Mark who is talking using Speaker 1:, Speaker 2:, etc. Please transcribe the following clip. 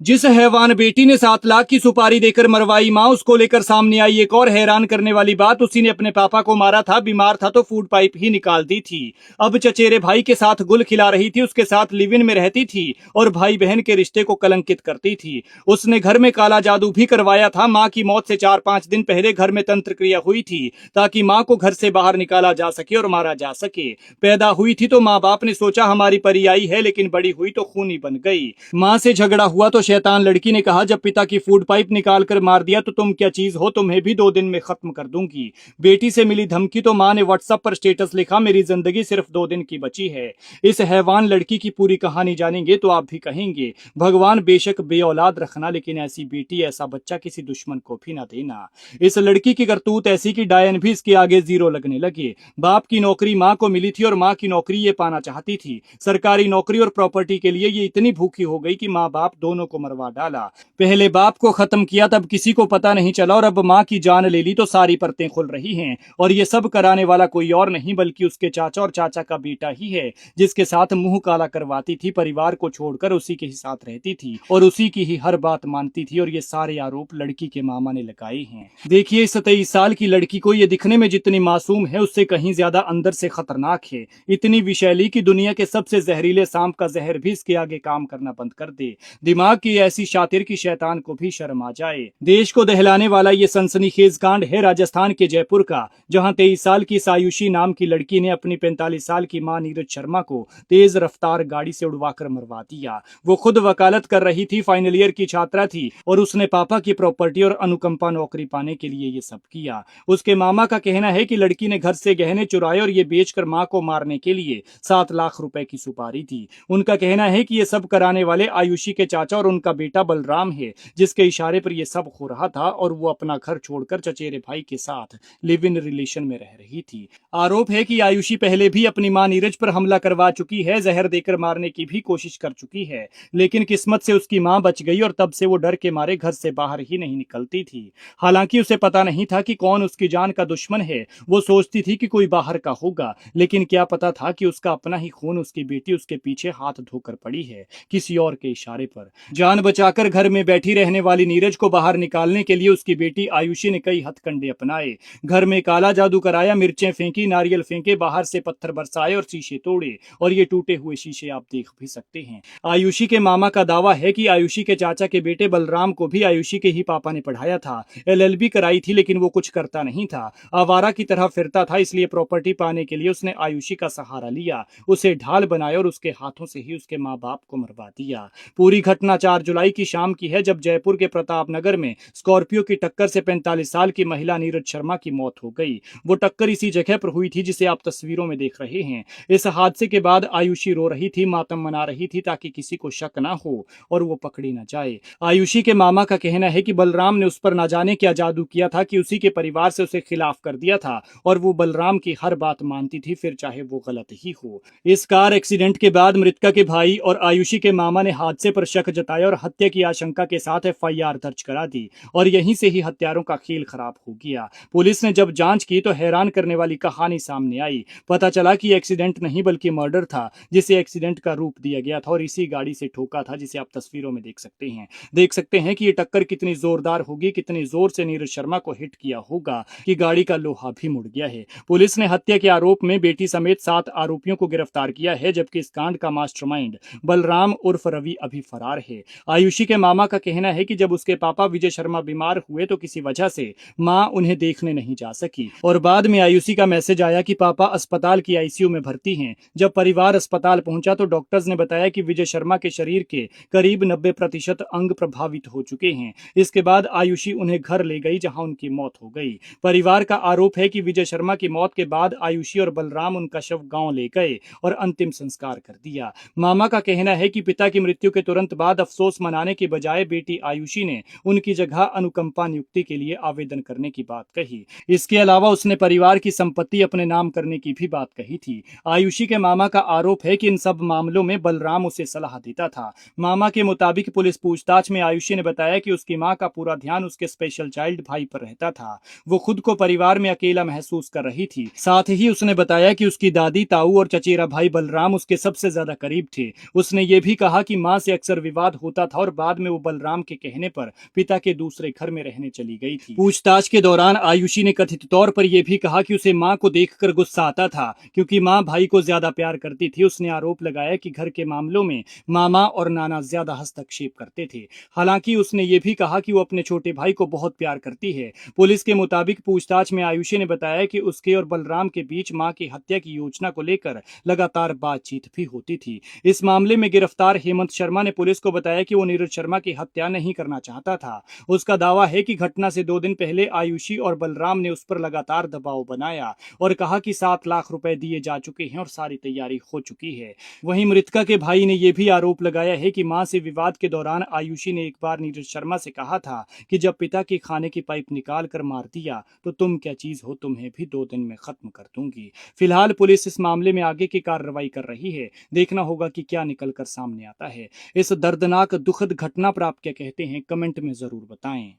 Speaker 1: जिस हैवान बेटी ने 7 लाख की सुपारी देकर मरवाई मां, उसको लेकर सामने आई एक और हैरान करने वाली बात। उसी ने अपने पापा को मारा था, बीमार था तो फूड पाइप ही निकाल दी थी। अब चचेरे भाई के साथ गुल खिला रही थी, उसके साथ लिव इन में रहती थी और भाई बहन के रिश्ते को कलंकित करती थी। उसने घर में काला जादू भी करवाया था। मां की मौत से 4-5 दिन पहले घर में तंत्र क्रिया हुई थी ताकि मां को घर से बाहर निकाला जा सके और मारा जा सके। पैदा हुई थी तो माँ बाप ने सोचा हमारी परी आई है, लेकिन बड़ी हुई तो खूनी बन गई। माँ से झगड़ा हुआ तो शैतान लड़की ने कहा जब पिता की फूड पाइप निकाल कर मार दिया तो तुम क्या चीज हो, तुम्हें भी 2 दिन में खत्म कर दूंगी। बेटी से मिली धमकी तो माँ ने व्हाट्सएप पर स्टेटस लिखा, मेरी जिंदगी सिर्फ 2 दिन की बची है। इस हैवान लड़की की पूरी कहानी जानेंगे तो आप भी कहेंगे भगवान बेशक बे औलाद रखना, लेकिन ऐसी बेटी ऐसा बच्चा किसी दुश्मन को भी ना देना। इस लड़की की करतूत ऐसी कि डायन भी इसके आगे जीरो लगने लगे। बाप की नौकरी माँ को मिली थी और माँ की नौकरी ये पाना चाहती थी। सरकारी नौकरी और प्रॉपर्टी के लिए ये इतनी भूखी हो गई कि माँ बाप दोनों को मरवा डाला। पहले बाप को खत्म किया तब किसी को पता नहीं चला और अब माँ की जान ले ली तो सारी परतें खुल रही हैं। और ये सब कराने वाला कोई और नहीं बल्कि उसके चाचा और चाचा का बेटा ही है, जिसके साथ मुंह काला करवाती थी, परिवार को छोड़कर उसी के ही साथ रहती थी और उसी की ही हर बात मानती थी। और ये सारे आरोप लड़की के मामा ने लगाए हैं। देखिए इस 23 साल की लड़की को, ये दिखने में जितनी मासूम है उससे कहीं ज्यादा अंदर से खतरनाक है। इतनी विषैली कि दुनिया के सबसे जहरीले सांप का जहर भी इसके आगे काम करना बंद कर दे। दिमाग की ऐसी शातिर की शैतान को भी शर्म आ जाए। देश को दहलाने वाला ये सनसनीखेज कांड है राजस्थान के जयपुर का, जहां 23 साल की सायुषी नाम की लड़की ने अपनी 45 साल की मां नीरज शर्मा को तेज रफ्तार गाड़ी से उड़वाकर मरवा दिया। वो खुद वकालत कर रही थी, फाइनल ईयर की छात्रा थी और उसने पापा की प्रॉपर्टी और अनुकंपा नौकरी पाने के लिए ये सब किया। उसके मामा का कहना है कि लड़की ने घर से गहने चुराए और ये बेचकर मां को मारने के लिए 7 लाख रुपए की सुपारी थी। उनका कहना है कि ये सब कराने वाले आयुषी के चाचा और उनका बेटा बलराम है, जिसके इशारे पर ये सब हो रहा था और वो अपना घर छोड़कर चचेरे भाई के साथ लिव इन रिलेशन में रह रही थी। आरोप है कि आयुषी पहले भी अपनी मां नीरज पर हमला करवा चुकी है, जहर देकर मारने की भी कोशिश कर चुकी है, लेकिन किस्मत से उसकी मां बच गई और तब से वो डर के मारे घर से बाहर ही नहीं निकलती थी। हालांकि उसे पता नहीं था कि कौन उसकी जान का दुश्मन है। वो सोचती थी कि कोई बाहर का होगा, लेकिन क्या पता था कि उसका अपना ही खून, उसकी बेटी उसके पीछे हाथ धोकर पड़ी है किसी और के इशारे पर। जान बचाकर घर में बैठी रहने वाली नीरज को बाहर निकालने के लिए उसकी बेटी आयुषी ने कई हथकंडे अपनाए। घर में काला जादू कराया, मिर्चें फेंकी, नारियल फेंके, बाहर से पत्थर बरसाए और शीशे तोड़े। और ये टूटे हुए शीशे आप देख भी सकते हैं। आयुषी के मामा का दावा है कि आयुषी के चाचा के बेटे बलराम को भी आयुषी के ही पापा ने पढ़ाया था। LLB कराई थी, लेकिन वो कुछ करता नहीं था, आवारा की तरह फिरता था। इसलिए प्रॉपर्टी पाने के लिए उसने आयुषी का सहारा लिया, उसे ढाल बनाया और उसके हाथों से ही उसके माँ बाप को मरवा दिया। पूरी घटना 4 जुलाई की शाम की है, जब जयपुर के प्रताप नगर में स्कॉर्पियो की टक्कर से 45 साल की महिला नीरज शर्मा की मौत हो गई। वो टक्कर इसी जगह पर हुई थी जिसे आप तस्वीरों में देख रहे हैं। इस हादसे के बाद आयुषी रो रही थी, मातम मना रही थी ताकि किसी को शक ना हो और वो पकड़ी ना जाए। आयुषी के मामा का कहना है कि बलराम ने उस पर ना जाने क्या जादू किया था कि उसी के परिवार से उसे खिलाफ कर दिया था और वो बलराम की हर बात मानती थी, फिर चाहे वो गलत ही हो। इस कार एक्सीडेंट के बाद मृतका के भाई और आयुषी के मामा ने हादसे पर शक जताया और हत्या की आशंका के साथ FIR दर्ज करा दी और यहीं से ही हत्यारों का खेल खराब हो गया। पुलिस ने जब जांच की तो हैरान करने वाली कहानी सामने आई। पता चला कि एक्सीडेंट नहीं बल्कि मर्डर था, जिसे एक्सीडेंट का रूप दिया गया था और इसी गाड़ी से ठोका था, जिसे आप तस्वीरों में देख सकते हैं। देख सकते हैं कि ये टक्कर कितनी जोरदार होगी, कितनी जोर से नीरज शर्मा को हिट किया होगा कि गाड़ी का लोहा भी मुड़ गया है। पुलिस ने हत्या के आरोप में बेटी समेत 7 आरोपियों को गिरफ्तार किया है, जबकि इस कांड का मास्टरमाइंड बलराम उर्फ रवि अभी फरार है। आयुषी के मामा का कहना है कि जब उसके पापा विजय शर्मा बीमार हुए तो किसी वजह से मां उन्हें देखने नहीं जा सकी और बाद में आयुषी का मैसेज आया कि पापा अस्पताल की ICU में भर्ती हैं। जब परिवार अस्पताल पहुंचा तो डॉक्टर्स ने बताया कि विजय शर्मा के शरीर के करीब 90% अंग प्रभावित हो चुके हैं। इसके बाद आयुषी उन्हें घर ले गई, जहां उनकी मौत हो गई। परिवार का आरोप है कि विजय शर्मा की मौत के बाद आयुषी और बलराम उनका शव गांव ले गए और अंतिम संस्कार कर दिया। मामा का कहना है कि पिता की मृत्यु के तुरंत बाद अफसोस मनाने के बजाय बेटी आयुषी ने उनकी जगह अनुकंपा नियुक्ति के लिए आवेदन करने की बात कही। इसके अलावा उसने परिवार की संपत्ति अपने नाम करने की भी बात कही थी। आयुषी के मामा का आरोप है कि इन सब मामलों में बलराम उसे सलाह देता था। मामा के मुताबिक पुलिस पूछताछ में आयुषी ने बताया कि उसकी मां का पूरा ध्यान उसके स्पेशल चाइल्ड भाई पर रहता था। वो खुद को परिवार में अकेला महसूस कर रही थी। साथ ही उसने बताया कि उसकी दादी, ताऊ और चचेरा भाई बलराम उसके सबसे ज्यादा करीब थे। उसने ये भी कहा कि मां से अक्सर विवाद होते होता था और बाद में वो बलराम के कहने पर पिता के दूसरे घर में रहने चली गई थी। पूछताछ के दौरान आयुषी ने कथित तौर पर यह भी कहा कि उसे मां को देखकर गुस्सा आता था क्योंकि मां भाई को ज्यादा प्यार करती थी। उसने आरोप लगाया कि घर के मामलों में मामा और नाना ज्यादा हस्तक्षेप करते थे। हालांकि उसने ये भी कहा कि वो अपने छोटे भाई को बहुत प्यार करती है। पुलिस के मुताबिक पूछताछ में आयुषी ने बताया कि उसके और बलराम के बीच मां की हत्या की योजना को लेकर लगातार बातचीत भी होती थी। इस मामले में गिरफ्तार हेमंत शर्मा ने पुलिस को बताया कि वो नीरज शर्मा की हत्या नहीं करना चाहता था। उसका दावा है कि घटना से 2 दिन पहले आयुषी और बलराम ने उस पर लगातार दबाव बनाया और कहा कि 7 लाख रुपए दिए जा चुके हैं और सारी तैयारी हो चुकी है। वहीं मृतका के भाई ने यह भी आरोप लगाया है कि मां से विवाद के दौरान आयुषी ने एक बार नीरज शर्मा से कहा था कि जब पिता की खाने की पाइप निकाल कर मार दिया तो तुम क्या चीज हो, तुम्हें भी 2 दिन में खत्म कर दूंगी। फिलहाल पुलिस इस मामले में आगे की कार्रवाई कर रही है। देखना होगा कि क्या निकल कर सामने आता है। इस दर्दनाक दुखद घटना पर आप क्या कहते हैं, कमेंट में जरूर बताएं।